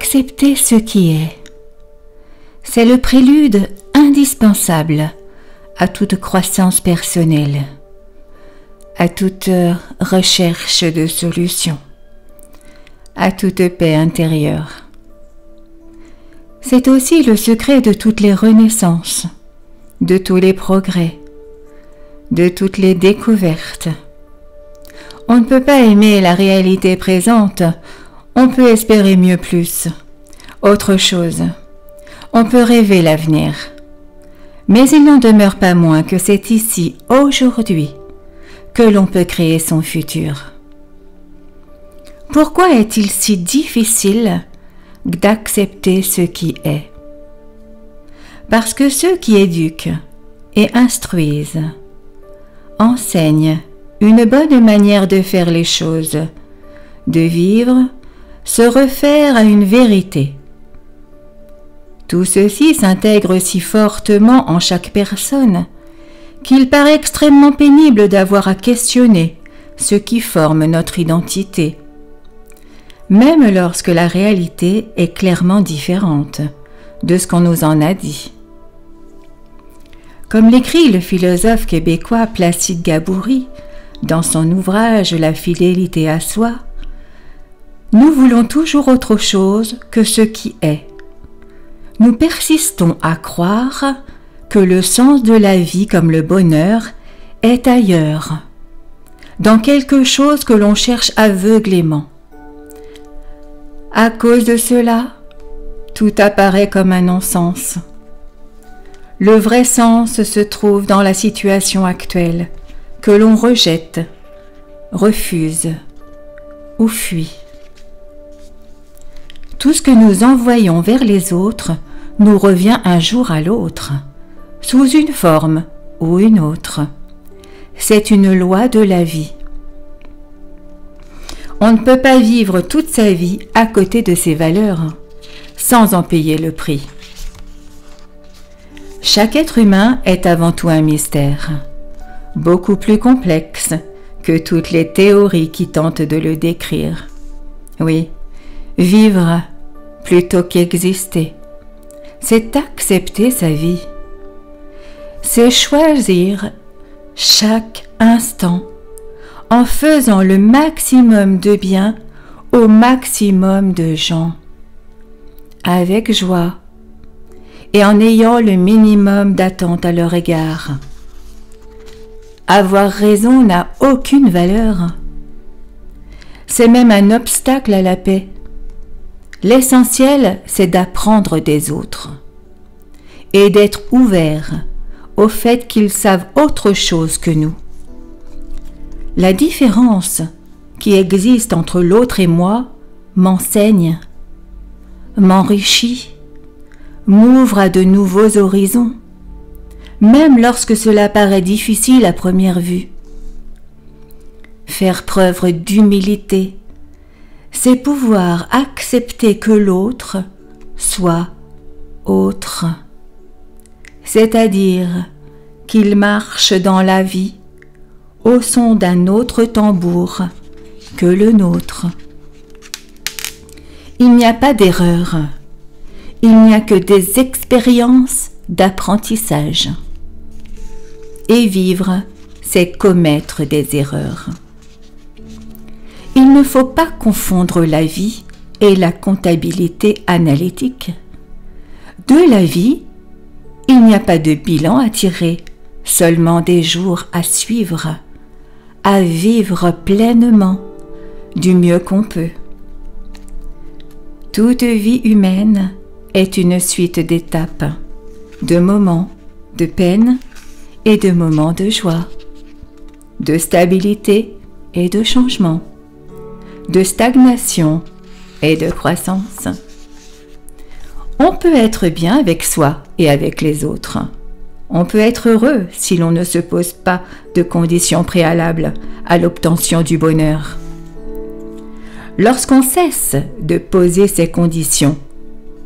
Accepter ce qui est. C'est le prélude indispensable à toute croissance personnelle, à toute recherche de solutions, à toute paix intérieure. C'est aussi le secret de toutes les renaissances, de tous les progrès, de toutes les découvertes. On ne peut pas aimer la réalité présente, on peut espérer mieux plus, autre chose. On peut rêver l'avenir. Mais il n'en demeure pas moins que c'est ici, aujourd'hui, que l'on peut créer son futur. Pourquoi est-il si difficile d'accepter ce qui est? Parce que ceux qui éduquent et instruisent enseignent une bonne manière de faire les choses, de vivre, se refaire à une vérité. Tout ceci s'intègre si fortement en chaque personne qu'il paraît extrêmement pénible d'avoir à questionner ce qui forme notre identité, même lorsque la réalité est clairement différente de ce qu'on nous en a dit. Comme l'écrit le philosophe québécois Placide Gabouri dans son ouvrage La fidélité à soi, nous voulons toujours autre chose que ce qui est. Nous persistons à croire que le sens de la vie comme le bonheur est ailleurs, dans quelque chose que l'on cherche aveuglément. À cause de cela, tout apparaît comme un non-sens. Le vrai sens se trouve dans la situation actuelle, que l'on rejette, refuse ou fuit. Tout ce que nous envoyons vers les autres nous revient un jour à l'autre, sous une forme ou une autre. C'est une loi de la vie. On ne peut pas vivre toute sa vie à côté de ses valeurs, sans en payer le prix. Chaque être humain est avant tout un mystère, beaucoup plus complexe que toutes les théories qui tentent de le décrire. Oui, vivre plutôt qu'exister, c'est accepter sa vie. C'est choisir chaque instant en faisant le maximum de bien au maximum de gens, avec joie et en ayant le minimum d'attente à leur égard. Avoir raison n'a aucune valeur. C'est même un obstacle à la paix. L'essentiel, c'est d'apprendre des autres et d'être ouvert au fait qu'ils savent autre chose que nous. La différence qui existe entre l'autre et moi m'enseigne, m'enrichit, m'ouvre à de nouveaux horizons, même lorsque cela paraît difficile à première vue. Faire preuve d'humilité, c'est pouvoir accepter que l'autre soit autre, c'est-à-dire qu'il marche dans la vie au son d'un autre tambour que le nôtre. Il n'y a pas d'erreur, il n'y a que des expériences d'apprentissage. Et vivre, c'est commettre des erreurs. Il ne faut pas confondre la vie et la comptabilité analytique. De la vie, il n'y a pas de bilan à tirer, seulement des jours à suivre, à vivre pleinement, du mieux qu'on peut. Toute vie humaine est une suite d'étapes, de moments de peine et de moments de joie, de stabilité et de changement, de stagnation et de croissance. On peut être bien avec soi et avec les autres. On peut être heureux si l'on ne se pose pas de conditions préalables à l'obtention du bonheur. Lorsqu'on cesse de poser ces conditions,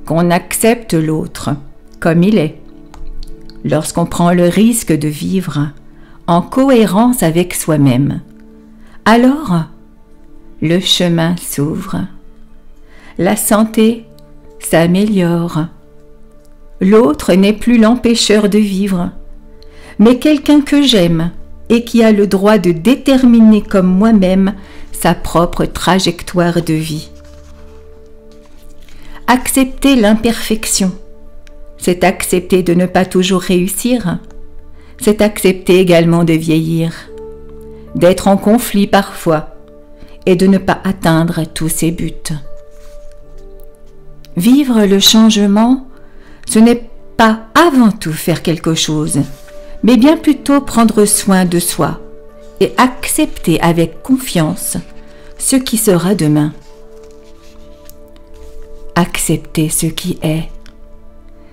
qu'on accepte l'autre comme il est, lorsqu'on prend le risque de vivre en cohérence avec soi-même, alors le chemin s'ouvre, la santé s'améliore. L'autre n'est plus l'empêcheur de vivre, mais quelqu'un que j'aime et qui a le droit de déterminer comme moi-même sa propre trajectoire de vie. Accepter l'imperfection, c'est accepter de ne pas toujours réussir, c'est accepter également de vieillir, d'être en conflit parfois et de ne pas atteindre tous ses buts. Vivre le changement, ce n'est pas avant tout faire quelque chose, mais bien plutôt prendre soin de soi et accepter avec confiance ce qui sera demain. Accepter ce qui est,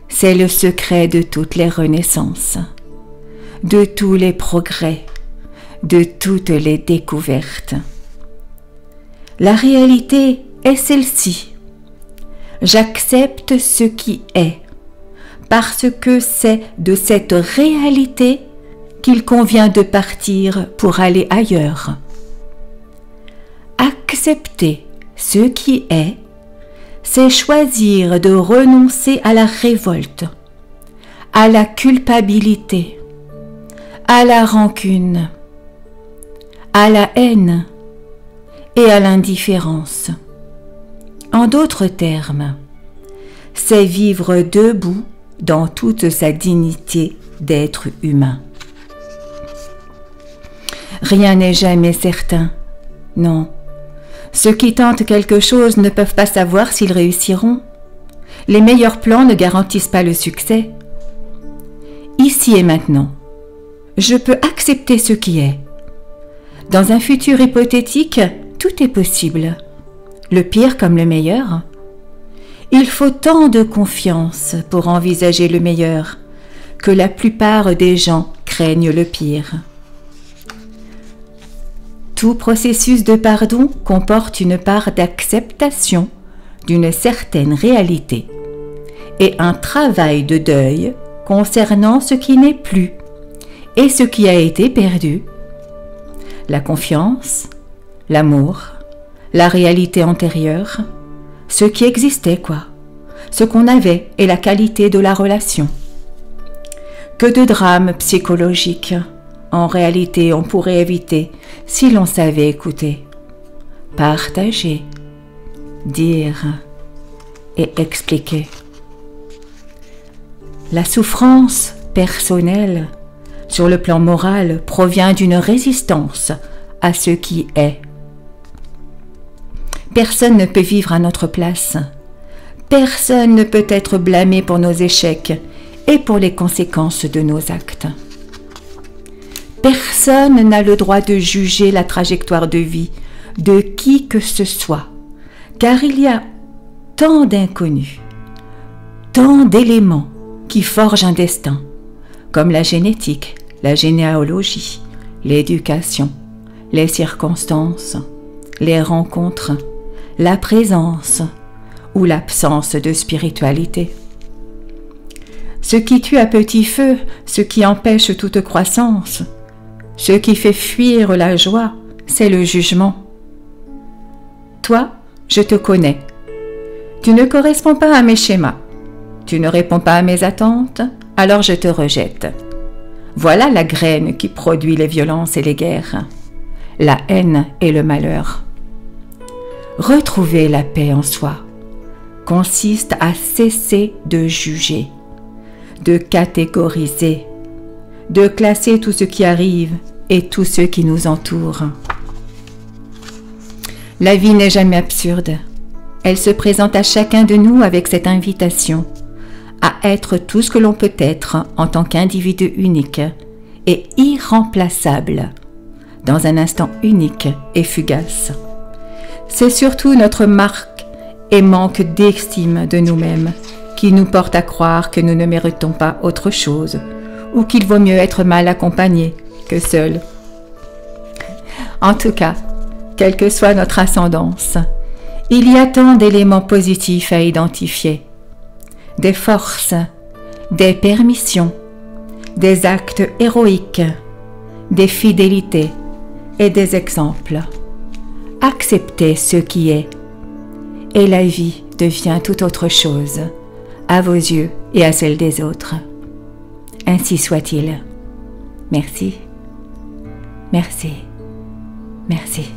c'est le secret de toutes les renaissances, de tous les progrès, de toutes les découvertes. La réalité est celle-ci. J'accepte ce qui est, parce que c'est de cette réalité qu'il convient de partir pour aller ailleurs. Accepter ce qui est, c'est choisir de renoncer à la révolte, à la culpabilité, à la rancune, à la haine et à l'indifférence. En d'autres termes, c'est vivre debout dans toute sa dignité d'être humain. Rien n'est jamais certain, non. Ceux qui tentent quelque chose ne peuvent pas savoir s'ils réussiront. Les meilleurs plans ne garantissent pas le succès. Ici et maintenant, je peux accepter ce qui est. Dans un futur hypothétique, tout est possible, le pire comme le meilleur. Il faut tant de confiance pour envisager le meilleur que la plupart des gens craignent le pire. Tout processus de pardon comporte une part d'acceptation d'une certaine réalité et un travail de deuil concernant ce qui n'est plus et ce qui a été perdu. La confiance, l'amour, la réalité antérieure, ce qui existait quoi, ce qu'on avait et la qualité de la relation. Que de drames psychologiques, en réalité on pourrait éviter si l'on savait écouter, partager, dire et expliquer. La souffrance personnelle, sur le plan moral, provient d'une résistance à ce qui est. Personne ne peut vivre à notre place. Personne ne peut être blâmé pour nos échecs et pour les conséquences de nos actes. Personne n'a le droit de juger la trajectoire de vie de qui que ce soit, car il y a tant d'inconnus, tant d'éléments qui forgent un destin, comme la génétique, la généalogie, l'éducation, les circonstances, les rencontres, la présence ou l'absence de spiritualité. Ce qui tue à petit feu, ce qui empêche toute croissance, ce qui fait fuir la joie, c'est le jugement. Toi, je te connais. Tu ne corresponds pas à mes schémas. Tu ne réponds pas à mes attentes, alors je te rejette. Voilà la graine qui produit les violences et les guerres, la haine et le malheur. Retrouver la paix en soi consiste à cesser de juger, de catégoriser, de classer tout ce qui arrive et tout ce qui nous entoure. La vie n'est jamais absurde. Elle se présente à chacun de nous avec cette invitation à être tout ce que l'on peut être en tant qu'individu unique et irremplaçable, dans un instant unique et fugace. C'est surtout notre marque et manque d'estime de nous-mêmes qui nous porte à croire que nous ne méritons pas autre chose ou qu'il vaut mieux être mal accompagné que seul. En tout cas, quelle que soit notre ascendance, il y a tant d'éléments positifs à identifier, des forces, des permissions, des actes héroïques, des fidélités et des exemples. Accepter ce qui est, et la vie devient tout autre chose, à vos yeux et à celles des autres. Ainsi soit-il. Merci. Merci. Merci.